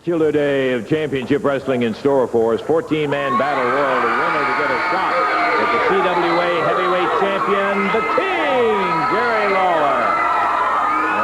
Killer day of championship wrestling in store for us. 14-man battle royal. The winner to get a shot at the CWA heavyweight champion, the King, Jerry Lawler.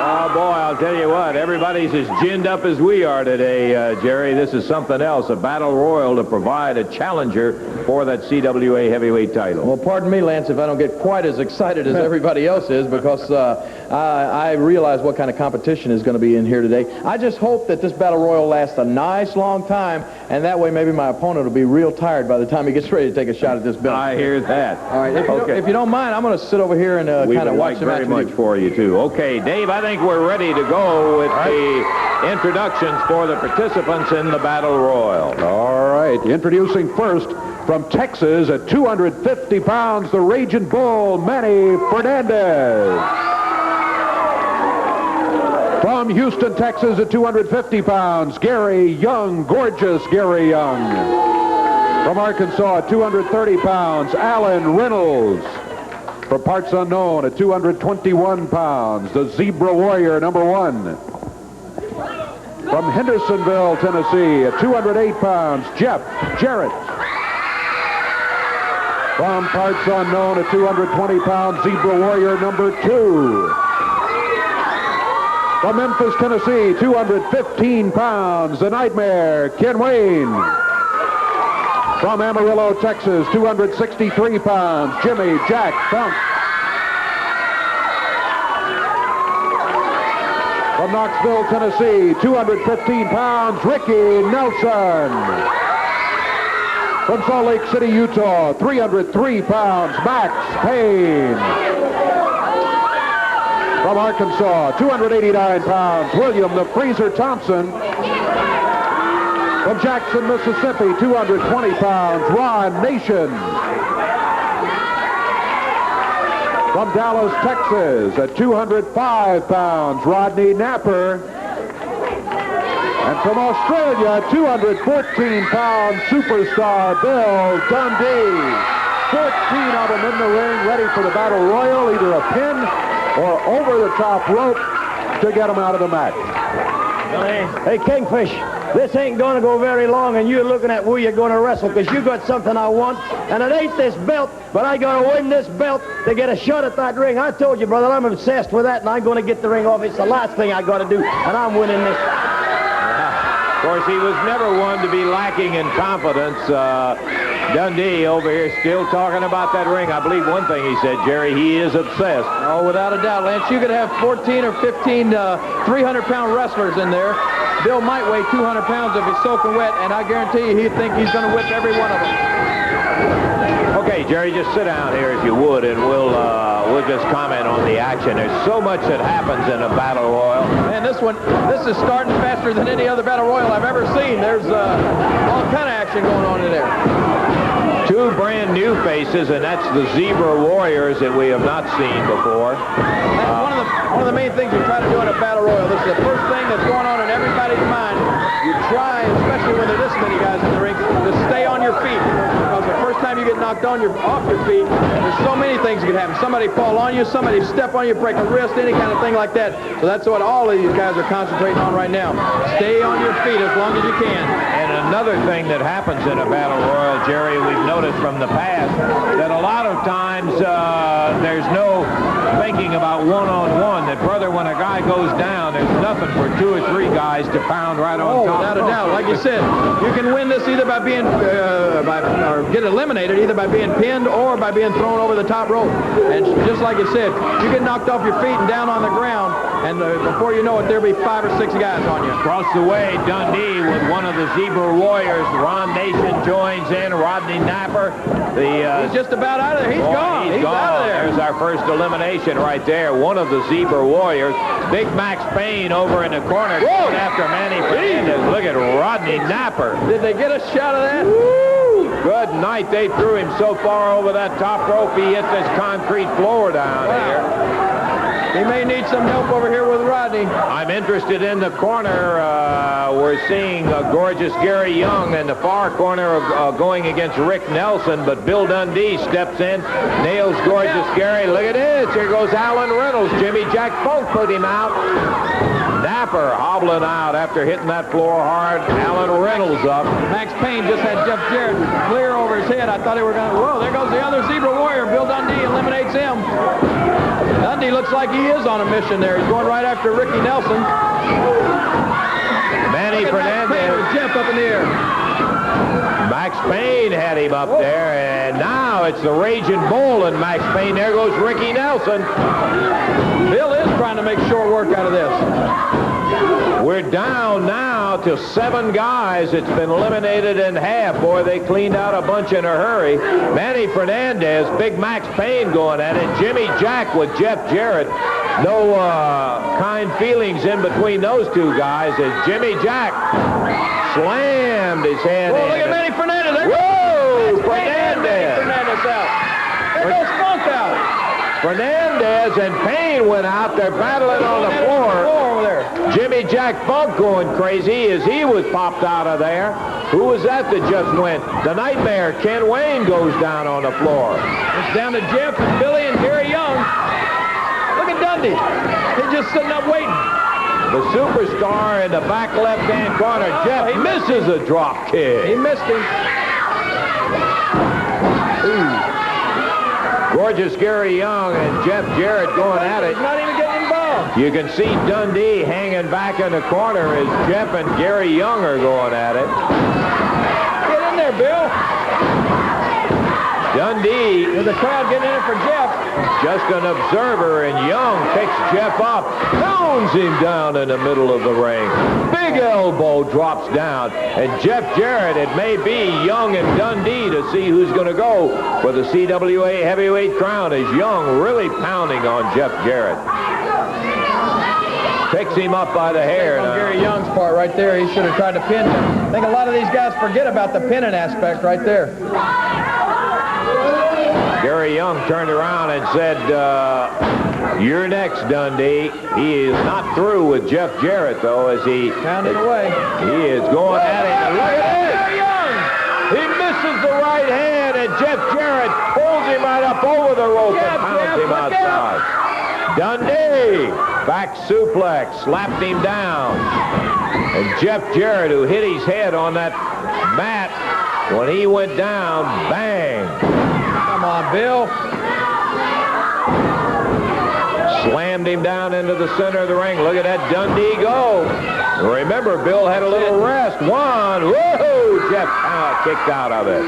Oh, boy, I'll tell you what. Everybody's as ginned up as we are today, Jerry. This is something else, a battle royal to provide a challenger for that CWA heavyweight title. Well, pardon me, Lance, if I don't get quite as excited as everybody else is, because I realize what kind of competition is going to be in here today. I just hope that this battle royal lasts a nice long time, and that way maybe my opponent will be real tired by the time he gets ready to take a shot at this belt. I hear that. All right, if you don't mind, I'm going to sit over here and kind of watch the match. Very much for you, too. Okay, Dave, I think we're ready to go with the introductions for the participants in the battle royal. All right, introducing first from Texas at 250 pounds, the Raging Bull, Manny Fernandez. From Houston, Texas at 250 pounds, Gary Young, gorgeous Gary Young. From Arkansas at 230 pounds, Alan Reynolds. From parts unknown at 221 pounds, the Zebra Warrior, #1. From Hendersonville, Tennessee at 208 pounds, Jarrett. From parts unknown at 220 pounds, Zebra Warrior #2. From Memphis, Tennessee, 215 pounds, the Nightmare, Ken Wayne. From Amarillo, Texas, 263 pounds, Jimmy Jack Funk. From Knoxville, Tennessee, 215 pounds, Rikki Nelson. From Salt Lake City, Utah, 303 pounds, Maxx Payne. From Arkansas, 289 pounds, William the Freezer Thompson. From Jackson, Mississippi, 220 pounds, Ron Nation. From Dallas, Texas, at 205 pounds, Rodney Napper. And from Australia, 214 pounds, superstar Bill Dundee. 14 of them in the ring, ready for the battle royal, either a pin or over the top rope to get them out of the match. Hey, Kingfish, this ain't going to go very long, and you're looking at where you're going to wrestle, because you got something I want, and it ain't this belt, but I got to win this belt to get a shot at that ring. I told you, brother, I'm obsessed with that, and I'm going to get the ring off. It's the last thing I got to do, and I'm winning this. Of course, he was never one to be lacking in confidence. Dundee over here still talking about that ring. I believe one thing he said, Jerry, he is obsessed. Oh, without a doubt, Lance. You could have 14 or 15 300-pound wrestlers in there. Bill might weigh 200 pounds if he's soaking wet, and I guarantee you he'd think he's going to whip every one of them. Okay, Jerry, just sit down here if you would, and we'll just comment on the action. There's so much that happens in a battle royal. Man, this is starting faster than any other battle royal I've ever seen. There's all kind of action going on in there. Two brand new faces, and that's the Zebra Warriors that we have not seen before. That's one of the main things you try to do in a battle royal. This is the first thing that's going on in everybody's mind. You try, especially when there are this many guys in the ring, to stay on your feet. Because the first time you get knocked off your feet, there's so many things that can happen. Somebody fall on you, somebody step on you, break a wrist, any kind of thing like that. So that's what all of these guys are concentrating on right now. Stay on your feet as long as you can. And another thing that happens in a battle royal, Jerry, we've noticed from the past that a lot of times there's no thinking about one-on-one. That, brother, when a guy goes down, there's nothing for 2 or 3 guys to pound right on top. Without a doubt. Like you said, you can win this either by being, or get eliminated either by being pinned or by being thrown over the top rope. And just like you said, you get knocked off your feet and down on the ground, and before you know it, there'll be 5 or 6 guys on you. Across the way, Dundee with one of the Zebra Warriors. Ron Nation joins in. Rodney Napper. He's just about out of there. He's gone. He's out of there. There's our first elimination right there. One of the Zebra Warriors. Big Maxx Payne over in the corner going after Manny Fernandez. Look at Rodney Napper. Did they get a shot of that? Woo! Good night. They threw him so far over that top rope, he hit this concrete floor down here. He may need some help over here with Rodney. I'm interested in the corner. We're seeing gorgeous Gary Young in the far corner going against Rick Nelson, but Bill Dundee steps in, nails gorgeous Gary. Look at this. Here goes Alan Reynolds. Jimmy Jack Funk put him out. Napper hobbling out after hitting that floor hard. Alan Reynolds up. Maxx Payne just had Jeff Jarrett clear over his head. I thought they were going to, whoa, there goes the other Zebra Warrior. Bill Dundee eliminates him. Dundee looks like he is on a mission there. He's going right after Rikki Nelson. Manny Fernandez. With Jeff up in the air. Maxx Payne had him up there, and now it's the Raging Bull and Maxx Payne. There goes Rikki Nelson. Bill is trying to make short work out of this. We're down now to 7 guys. It's been eliminated in half. Boy, they cleaned out a bunch in a hurry. Manny Fernandez, big Maxx Payne going at it. Jimmy Jack with Jeff Jarrett. No kind feelings in between those two guys as Jimmy Jack slammed his head in. Look at Manny Fernandez. There Whoa, Fernandez. Fernandez out. There goes Funk out. Fernandez and Payne went out. They're battling on the floor. Over there. Jimmy Jack Funk going crazy as he was popped out of there. Who was that just went? The Nightmare, Ken Wayne, goes down on the floor. It's down to Jeff and Billy and Gary Young. Look at Dundee. He's just sitting up waiting. The superstar in the back left-hand corner, Jeff, he misses a drop kick. He missed him. Gorgeous Gary Young and Jeff Jarrett going at it. He's not even getting involved. You can see Dundee hanging back in the corner as Jeff and Gary Young are going at it. Get in there, Bill. Dundee, There's a crowd getting in it for Jeff. just an observer, and Young picks Jeff up, pounds him down in the middle of the ring. Big elbow drops down, and Jeff Jarrett, it may be Young and Dundee to see who's going to go for the CWA heavyweight crown, as Young really pounding on Jeff Jarrett. Picks him up by the hair. On Gary Young's part right there, he should have tried to pin him. I think a lot of these guys forget about the pinning aspect right there. Gary Young turned around and said, you're next, Dundee. He is not through with Jeff Jarrett, though, as he Pounding away. He is going at it. And look at this. He misses the right hand, and Jeff Jarrett pulls him right up over the rope and pounds him outside. Dundee, back suplex, slapped him down. And Jeff Jarrett, who hit his head on that mat, when he went down, bang. Come on, Bill. Slammed him down into the center of the ring. Look at that Dundee go. Remember, Bill had a little rest. One. Whoa! Jeff kicked out of it.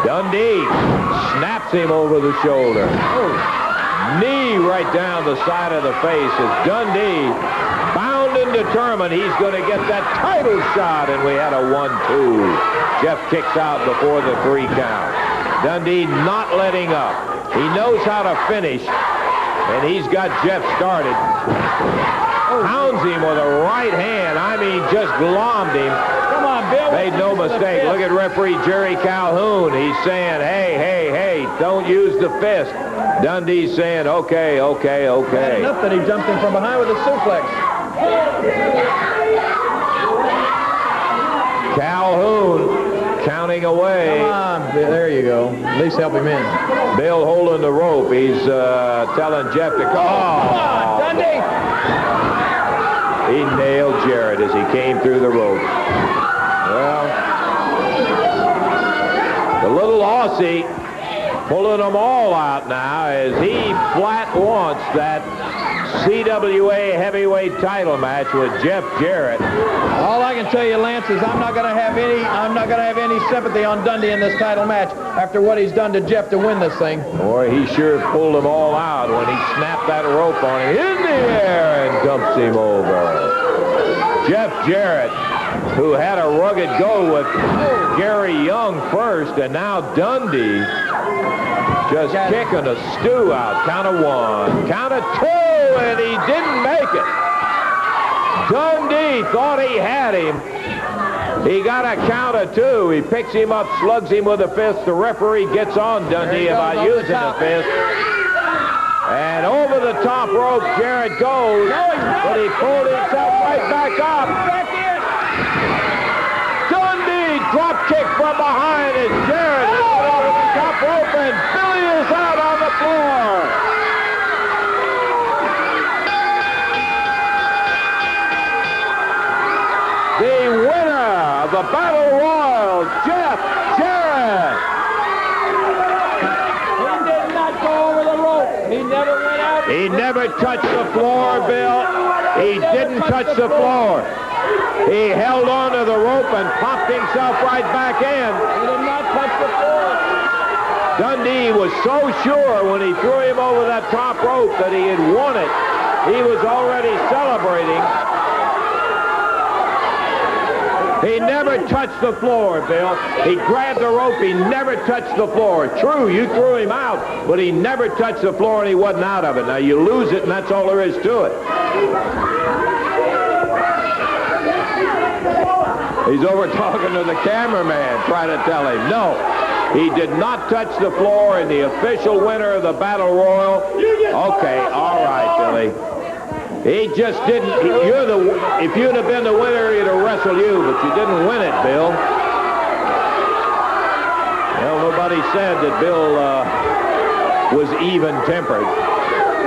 Dundee snaps him over the shoulder. Knee right down the side of the face as Dundee, bound and determined, he's going to get that title shot, and we had a 1-2. Jeff kicks out before the 3 count. Dundee not letting up. He knows how to finish, and he's got Jeff started. Pounds him with a right hand. I mean, just glommed him. Come on, Bill. Made no mistake. Look at referee Jerry Calhoun. He's saying, hey, don't use the fist. Dundee's saying, okay. Enough that he jumped in from behind with a suplex. Calhoun counting away. Come on, there you go. At least help him in. Bill holding the rope. He's telling Jeff to come on, Dundee. He nailed Jarrett as he came through the rope. Well, the little Aussie pulling them all out now as he flat wants that CWA heavyweight title match with Jeff Jarrett. All I can tell you, Lance, is I'm not going to have any sympathy on Dundee in this title match after what he's done to Jeff to win this thing. Boy, he sure pulled them all out when he snapped that rope on him in the air and dumps him over. Jeff Jarrett, who had a rugged go with Gary Young first, and now Dundee just kicking a stew out. Count of 1, count of 2, and he didn't make it. Dundee thought he had him. He got a count of 2. He picks him up, slugs him with a fist. The referee gets on Dundee about using the fist. And over the top rope, Jarrett goes, but he pulled himself right back up. Dundee drop kick from behind, and Jarrett hit over the top rope, and Billy is out on the floor. the winner of the Battle Royal, Jeff Jarrett. He did not go over the rope. He never went out. He never touched the floor, Bill. He didn't touch the floor. He held on to the rope and popped himself right back in. He did not touch the floor. Dundee was so sure when he threw him over that top rope that he had won it. He was already celebrating. He never touched the floor, Bill. He grabbed the rope. He never touched the floor. True, you threw him out, but he never touched the floor and he wasn't out of it. Now, you lose it, and that's all there is to it. He's over talking to the cameraman, trying to tell him, no, he did not touch the floor, and the official winner of the Battle Royal. Okay, all right, Billy. He just didn't. If you'd have been the winner, he'd have wrestled you, but you didn't win it, Bill. Well, nobody said that Bill was even-tempered.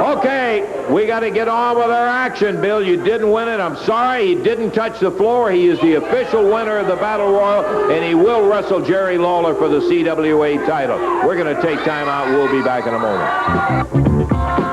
Okay, we got to get on with our action, Bill. You didn't win it. I'm sorry. He didn't touch the floor. He is the official winner of the Battle Royal, and he will wrestle Jerry Lawler for the CWA title. We're going to take time out. We'll be back in a moment.